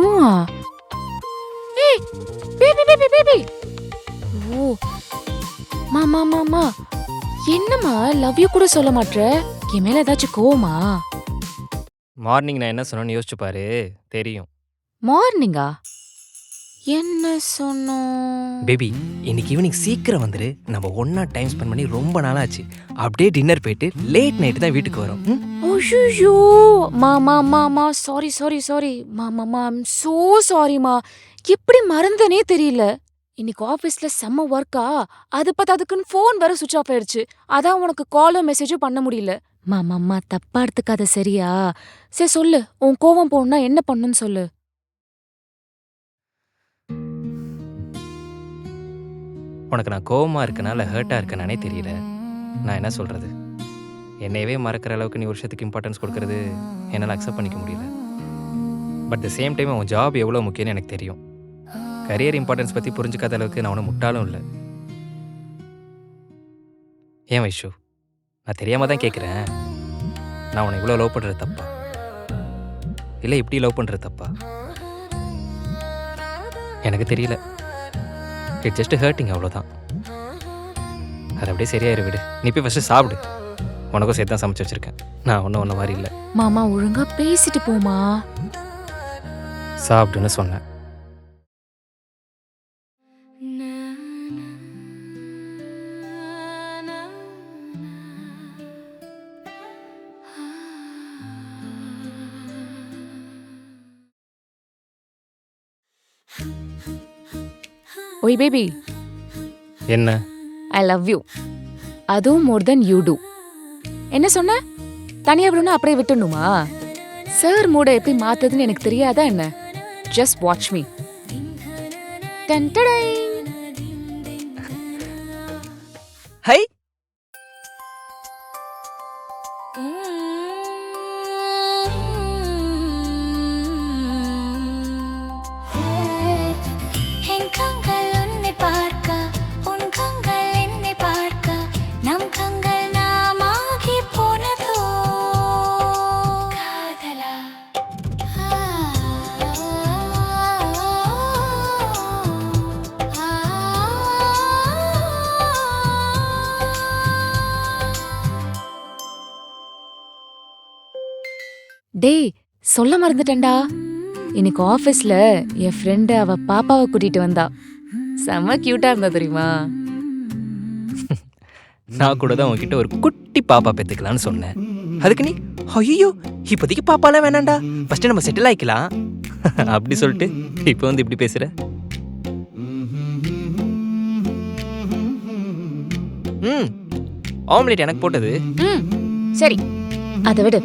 ஊவா. ஏய் baby baby baby. ஓ மாமா மாமா, என்னம்மா லவ் யூ கூட சொல்ல மாட்ற? என் மேல ஏதாச்சும் கோவமா? மார்னிங் நான் என்ன சொன்னேன்னு யோசிச்சு பாரு, தெரியும். மார்னிங்கா? என்ன சொன்னோம்? பேபி, இன்னைக்கு ஈவினிங் சீக்கிரம் வந்துரு. நம்ம ஒண்ணா டைம் ஸ்பெண்ட் பண்ணி ரொம்ப நாளாச்சு. அப்படியே டின்னர் போயிட்டு லேட் நைட் தான் வீட்டுக்கு வரோம். ஐயோ மாமா மாமா, சாரி சாரி சாரி மாமா, ஐம் சோ சாரிமா. எப்படி மறந்தனே தெரியல. இன்னைக்கு ஆபீஸ்ல செம்ம ஒர்க்கா, அது அதுக்குன்னு ஃபோன் வேற சுவிட்ச் ஆஃப் ஆயிடுச்சு. அதான் உனக்கு காலும் மெசேஜும் பண்ண முடியல. மாமா தப்பா எடுத்துக்காத சரியா? சரி சொல்லு, உன் கோவம் போகணும்னா என்ன பண்ணுன்னு சொல்லு. உனக்கு நான் கோவமா இருக்கனால ஹர்ட்டா இருக்கனானே தெரியல. நான் என்ன சொல்றது? என்னையவே மறக்கிற அளவுக்கு நீ ஒரு விஷயத்துக்கு இம்பார்ட்டன்ஸ் கொடுக்கறது என்னால் அக்செப்ட் பண்ணிக்க முடியல. பட் த சேம் டைம் உன் ஜாப் எவ்வளோ முக்கியம்னு எனக்கு தெரியும். கரியர் இம்பார்ட்டன்ஸ் பற்றி புரிஞ்சுக்காத அளவுக்கு நான் ஒன்றும் முட்டாளும் இல்லை. ஏன் வைஷு, நான் தெரியாம தான் கேட்குறேன். நான் உன்னை இவ்வளோ லவ் பண்ணுறது தப்பா, இல்லை இப்படி லவ் பண்ணுறது தப்பா? எனக்கு தெரியல. இட் ஜஸ்ட் ஹர்ட்டிங், அவ்வளோதான். அது அப்படியே சரியாயிரு விடு. நீ போய் ஃபஸ்ட்டு சாப்பிடு. உனக்கும் சேர்த்து தான் சமைச்சு வச்சுருக்கேன். நான் ஒன்றும் ஒன்றும் மாதிரி இல்லை. மாமா ஒழுங்கா பேசிட்டு போமா. சாப்பிடுன்னு சொன்னேன். ஓய் பேபி, என்ன? I love you. அதுவும் மோர் தென் யூ டூ. என்ன சொன்ன? தனியா விடணும் அப்படியே விட்டுணுமா? சார் மூட எப்படி மாத்துதுன்னு எனக்கு தெரியாதா என்ன? Just watch me. ஹை, டேய் சொல்ல மறந்துட்டேன்டா. இன்னைக்கு ஆபீஸ்ல என் ஃப்ரெண்டு அவ பாப்பாவை கூட்டிட்டு வந்தா. செம்ம கியூட்டா இருந்தா தெரியுமா? நான் கூட தான் உன்கிட்ட ஒரு குட்டி பாப்பா பெற்றுக்கலான்னு சொன்னேன். அதுக்கு நீ ஐயோ இப்போதைக்கு பாப்பாலாம் வேணாண்டா, ஃபஸ்ட்டு நம்ம செட்டில் ஆகிக்கலாம் அப்படி சொல்லிட்டு இப்போ வந்து இப்படி பேசுகிற. ஆம்லேட் எனக்கு போட்டது. சரி அதை விடு.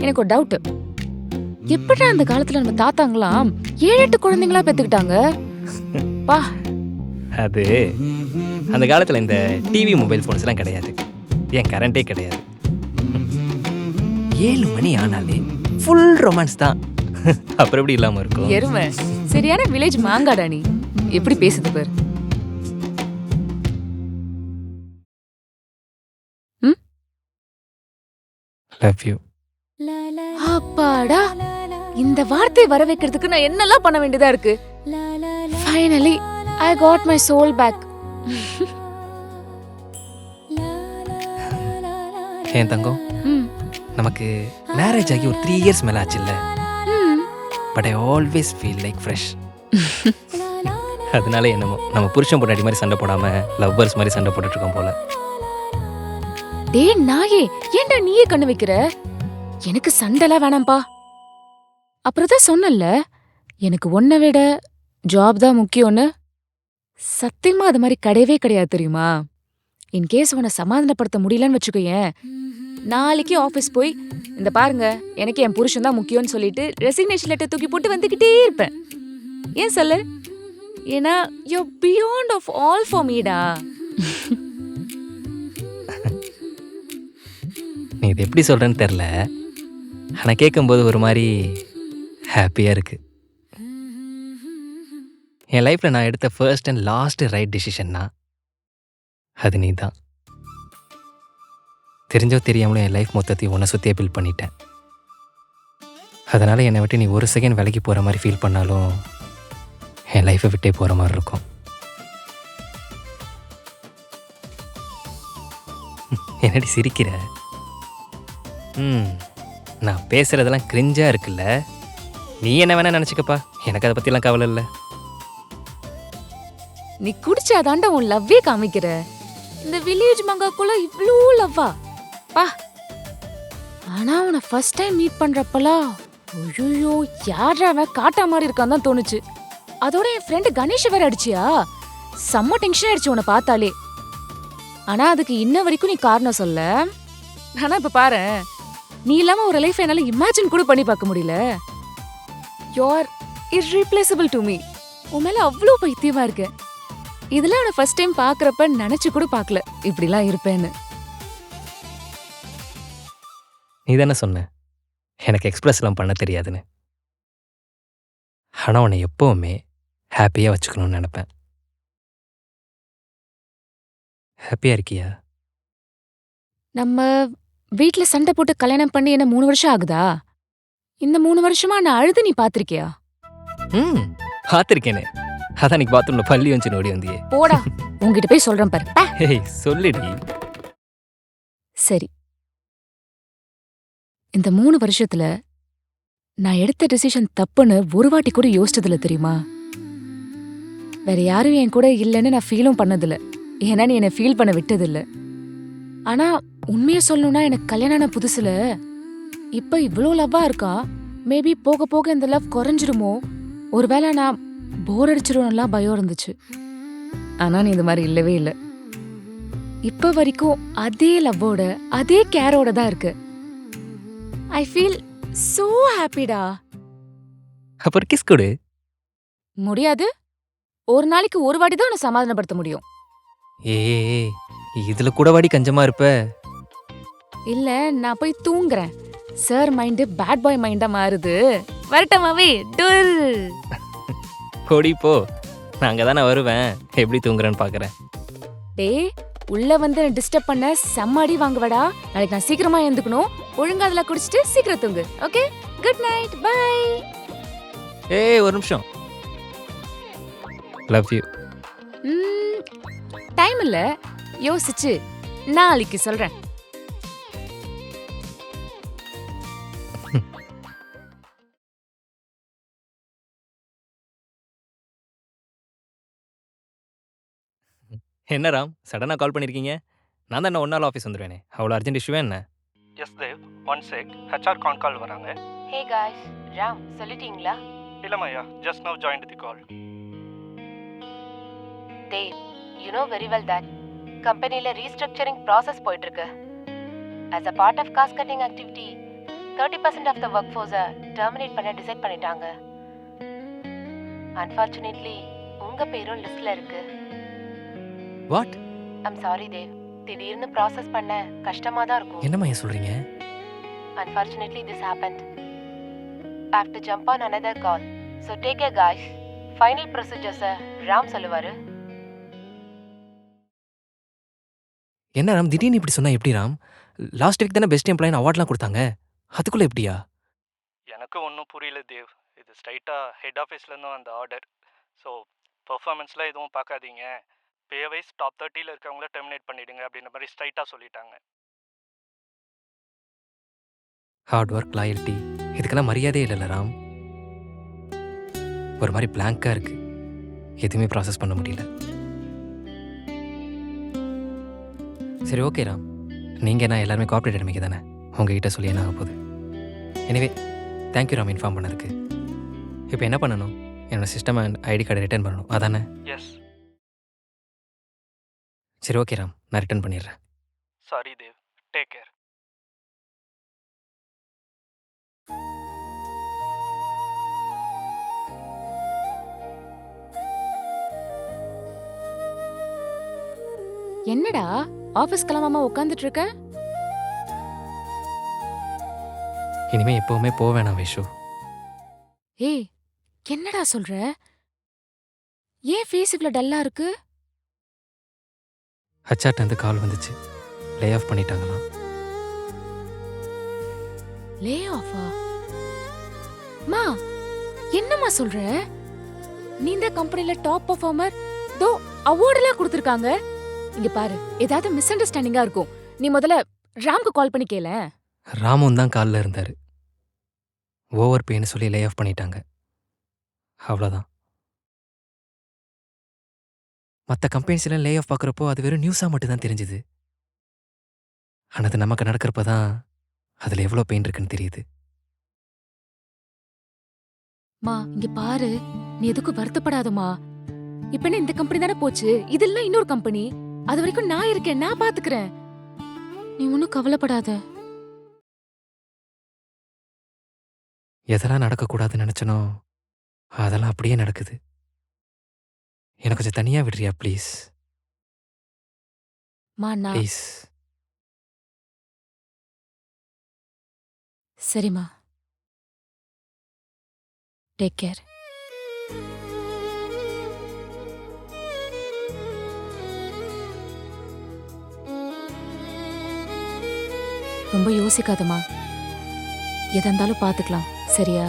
எனக்கு ஒரு டவுட். எப்படிடா அந்த காலத்துல நம்ம தாத்தாங்களாம் 7-8 குழந்தைங்களா பெத்துக்கிட்டாங்க? பா, அது அந்த காலத்தில் இந்த டிவி மொபைல் ஃபோன்ஸ்லாம் கிடையாது, ஏன் கரண்டே கிடையாது. 7 மணி ஆனாலே ஃபுல் ரொமான்ஸ் தான். அப்புறம் எப்படி இல்லாமல் இருக்கும்? எருமை சரியான வில்லேஜ் மாங்காடா நீ. எப்படி பேசுது பாரு. Love you. அப்பாடா, இந்த வார்த்தை வர வைக்கிறதுக்கு நான் என்னெல்லாம் பண்ண வேண்டியதா இருக்கு. Finally I got my soul back. ஏன் தங்கம், நமக்கு மேரேஜ் ஆகி ஒரு 3 இயர்ஸ் மேலே ஆச்சுல்ல, but I always feel like fresh. அதனால என்னமோ நம்ம புருஷன் பொண்டாட்டி மாதிரி சண்டை போடாம லவ்வர்ஸ் மாதிரி சண்டை போட்டுட்டு இருக்கோம் போல. டேய் நாயே, ஏன்டா நீயே கண்ணு வைக்கிற? எனக்கு சண்டைலாம் வேணாம்பா. அப்புறம் தான் சொன்னல, எனக்கு உன்னை விட ஜாப் தான் முக்கியம்னு. சத்தியமா அது மாதிரி கிடையவே கிடையாது தெரியுமா? இன்கேஸ் உன்னை சமாதானப்படுத்த முடியலன்னு வச்சுக்கோயேன், நாளைக்கு ஆஃபீஸ் போய் இந்த பாருங்க எனக்கு என் புருஷன் தான் முக்கியம்னு சொல்லிட்டு ரெசிக்னேஷன் லெட்டர் தூக்கி போட்டு வந்துக்கிட்டே இருப்பேன். ஏன் சொல்லு? ஏன்னா you beyond of all for மீடா. நீ இது எப்படி சொல்கிறேன்னு தெரில, ஆனால் கேட்கும்போது ஒரு மாதிரி ஹாப்பியாக இருக்குது. என் லைஃப்பில் நான் எடுத்த ஃபர்ஸ்ட் அண்ட் லாஸ்ட் ரைட் டிசிஷன்னா அது நீ தான். தெரிஞ்சோ தெரியாமலும் என் லைஃப் மொத்தத்தையும் உன்னை சுற்றியே பில்ட் பண்ணிட்டேன். அதனால் என்னை விட்டு நீ ஒரு செகண்ட் விலைக்கு போகிற மாதிரி ஃபீல் பண்ணாலும் என் லைஃப்பை விட்டே போகிற மாதிரி இருக்கும். என்னடி சிரிக்கிற? நான் பேசுகிறதெல்லாம் கிரிஞ்சாக இருக்குல்ல. நீ என்ன வேணா நினச்சிக்கப்பா, எனக்கு அதை பற்றிலாம் கவலை இல்லை. நீ குடிச்சாதாண்டா உன் லவ்வே காமிக்கிற. இந்த வில்லேஜ் மங்காக்குள்ள இவ்ளோ லவ்வா பா. ஆனா உன்னை ஃபர்ஸ்ட் டைம் மீட் பண்றப்பலாம் ஐயோ யாரா அவன் காட்டா மாதிரி இருக்கான் தான் தோணுச்சு. அதோட என் ஃப்ரெண்டு கணேஷ் வேற அடிச்சியா, செம்ம டென்ஷன் ஆயிடுச்சு உன்னை பார்த்தாலே. ஆனா அதுக்கு இன்ன வரைக்கும் நீ காரணம் சொல்ல. ஆனா இப்ப பாரு, நீ இல்லாம ஒரு லைஃப் என்னால இமேஜின் கூட பண்ணி பார்க்க முடியல. You are irreplaceable to me. உன் மேல அவ்வளோ பைத்தியமா இருக்கு. இதெல்லாம் அவனை ஃபர்ஸ்ட் டைம் பாக்குறப்ப நினைச்சு கூட பார்க்கல இப்படிலாம் இருப்பேன்னு. நீ தானே சொன்ன எனக்கு எக்ஸ்பிரஸ்லாம் பண்ண தெரியாதுன்னு. ஆனால் உன்னை எப்போவுமே ஹாப்பியாக வச்சுக்கணும்னு நினப்பேன். ஹாப்பியாக இருக்கியா? நம்ம வீட்ல சண்டை போட்டு கல்யாணம் பண்ணி என்ன 3 வருஷம் ஆகுதா? இந்த 3 வருஷமா நான் அழுது நீ பாத்திருக்கியா? பார்த்துருக்கேனே. அதான் அன்னைக்கு பாத்ரூமில் பள்ளி வந்து ஓடி வந்தியே. போடா, உங்ககிட்ட போய் சொல்றேன் பாரு. ஏய் சொல்லிடி. சரி, இந்த 3 வருஷத்துல நான் எடுத்த டிசிஷன் தப்புன்னு ஒரு வாட்டி கூட யோசிச்சதில்ல தெரியுமா? வேற யாரும் என் கூட இல்லைன்னு நான் ஃபீலும் பண்ணதில்ல. ஏன்னா நீ என்னை ஃபீல் பண்ண விட்டதில்ல. ஆனா உண்மையை சொல்லணும்னா எனக்கு கல்யாணம் ஆன புதுசுல இப்ப இவ்வளோ லவ்வா இருக்கா. மேபி போக போக இந்த லவ் குறைஞ்சிருமோ, ஒருவேளை நான் போர் அடிச்சிரும்லாம் பயம் இருந்துச்சு. ஆனா நீ இந்த மாதிரி இல்லவே இல்லை. இப்ப வரைக்கும் அதே லவ்வோட அதே கேரோட தான் இருக்கு. ஐ ஃபீல் சோ ஹாப்பிடா. அப்புறம் கிஸ் கொடு. முடியாது. ஒரு நாளைக்கு ஒரு வாட்டி தான் உன்னை சமாதானப்படுத்த முடியும். ஏய் இதுல கூட வாடி கஞ்சமா இருப்ப. இல்ல நான் போய் தூங்குறேன். சார் மைண்ட் பேட் பாய் மைண்டா மாறுது. வரட்டமாவே டுல். ஓடி போ, நான் அங்கே தானே வருவேன். எப்படி தூங்குறேன்னு பார்க்குறேன். டேய் உள்ள வந்து டிஸ்டர்ப் பண்ண செம்ம அடி வாங்குவடா. நாளைக்கு நான் சீக்கிரமா எழுந்துக்கணும். ஒழுங்கா அதெல்லாம் குடிச்சிட்டு சீக்கிரம் தூங்கு. Okay, good night, bye. ஏய் ஒரு நிமிஷம். Love you. டைம் இல்ல, யோசிச்சு நாளைக்கு சொல்றேன். என்ன ராம் சடனாக கால் பண்ணியிருக்கீங்க? நான் தான் என்ன 1 நாள் ஆஃபீஸ் வந்துடுவேனே. அவ்வளோ அர்ஜென்ட் இஷ்யூவே என்ன? Yes Dev, one check. HR call வராங்க. ஹே காய்ஸ், ராம் சொல்லிட்டீங்களா? இல்லைம்மையா, just now joined the call. Dev, you know very well that கம்பெனியில் ரீஸ்ட்ரக்சரிங் ப்ராசஸ் போயிட்டு இருக்கு. As a part of cost cutting activity 30% of the work ஃபோர்ஸை டெர்மினேட் பண்ண டிசைட் பண்ணிட்டாங்க. Unfortunately உங்கள் பேரும் லிஸ்ட்டில் இருக்கு. வாட்? ஐம் சாரி தேவ், திடீர்னு ப்ராசஸ் பண்ண கஷ்டமாக தான் இருக்கும். என்னம்மா ஏன் சொல்கிறீங்க? Unfortunately, this happened. I have to jump on another call. So take care, guys. Final procedures, Ram சொல்லுவாரு. என்ன ராம் திடீர்னு இப்படி சொன்னா எப்படி ராம்? லாஸ்ட் வீக் தானே பெஸ்ட் எம்ப்ளாயின்னு அவார்ட்லாம் கொடுத்தாங்க. அதுக்குள்ளே எப்படியா? எனக்கு ஒன்றும் புரியல தேவ். இது ஸ்ட்ரைட்டாக ஹெட் ஆஃபீஸ்லேருந்தும் அந்த ஆர்டர். ஸோ பர்ஃபார்மன்ஸில் எதுவும் பார்க்காதீங்க, பே வைஸ் டாப் 30ல் இருக்கவங்கள டெர்மினேட் பண்ணிடுங்க அப்படின்ற மாதிரி ஸ்ட்ரைட்டாக சொல்லிட்டாங்க. ஹார்ட் ஒர்க், லாயல்ட்டி, இதுக்கெல்லாம் மரியாதையே இல்லைல்ல ராம். ஒரு மாதிரி பிளாங்காக இருக்கு. எதுவுமே ப்ராசஸ் பண்ண முடியல. சரி ஓகே ராம், நீங்கள் நான் எல்லாருமே கோஆப்ரேட் அடிமைக்கு தானே, உங்ககிட்ட சொல்லி என்ன ஆக போகுது? எனிவே தேங்க்யூ ராம் இன்ஃபார்ம் பண்ணதுக்கு. இப்போ என்ன பண்ணணும்? என்னோடய சிஸ்டம் அண்ட் ஐடி கார்டை ரிட்டர்ன் பண்ணணும் அதானே? எஸ். சரி ஓகே ராம், நான் ரிட்டர்ன் பண்ணிடுறேன். Sorry Dev, take care. என்னடா ஆபீஸ் கிளம்பாம உட்காந்துட்டு இருக்க? இனிமே எப்போவுமே போக வேணாம் வைஷு. ஏய் என்னடா சொல்ற? ஏன் ஃபேஸ் இவ்ளோ டல்லா இருக்கு? ஹச்ஆர்ட்டேருந்து கால் வந்துச்சு, லே ஆஃப் பண்ணிட்டாங்களாம். லே ஆஃபா? மா என்னம்மா சொல்ற? நீ இந்த கம்பெனில டாப் பெர்ஃபார்மர், தோ அவார்ட் எல்லாம் கொடுத்திருக்காங்க. இங்க பாரு, ஏதாவது மிஸ் அண்டர்ஸ்டாண்டிங்கா இருக்கும். நீ முதல்ல ராம்க்கு கால் பண்ணி கேளேன். ராமும் தான் காலில் இருந்தார். ஓவர் பேன்னு சொல்லி லே ஆஃப் பண்ணிட்டாங்க. அவ்வளோதான். மற்ற கம்பெனிஸ்லாம் லே ஆஃப் பார்க்குறப்போ அது வெறும் நியூஸாக மட்டும் தான் தெரிஞ்சுது. ஆனால் அது நமக்கு நடக்கிறப்ப தான் அதில் எவ்வளோ பெயின் இருக்குன்னு தெரியுது. மா இங்க பாரு, நீ எதுக்கும் வருத்தப்படாதமா. இப்ப என்ன இந்த கம்பெனி தானே போச்சு, இதெல்லாம் இன்னொரு கம்பெனி. அது வரைக்கும் நான் இருக்கேன், நான் பாத்துக்கிறேன். நீ ஒன்னும் கவலைப்படாத. எதெல்லாம் நடக்கக்கூடாதுன்னு நினச்சனோ அதெல்லாம் அப்படியே நடக்குது. எனக்கு கொஞ்சம் தனியாக விடுறியா ப்ளீஸ்? மா நான் ப்ளீஸ். சரிம்மா. Take care. ரொம்ப யோசிக்காதம்மா. எதா இருந்தாலும் பாத்துக்கலாம், சரியா?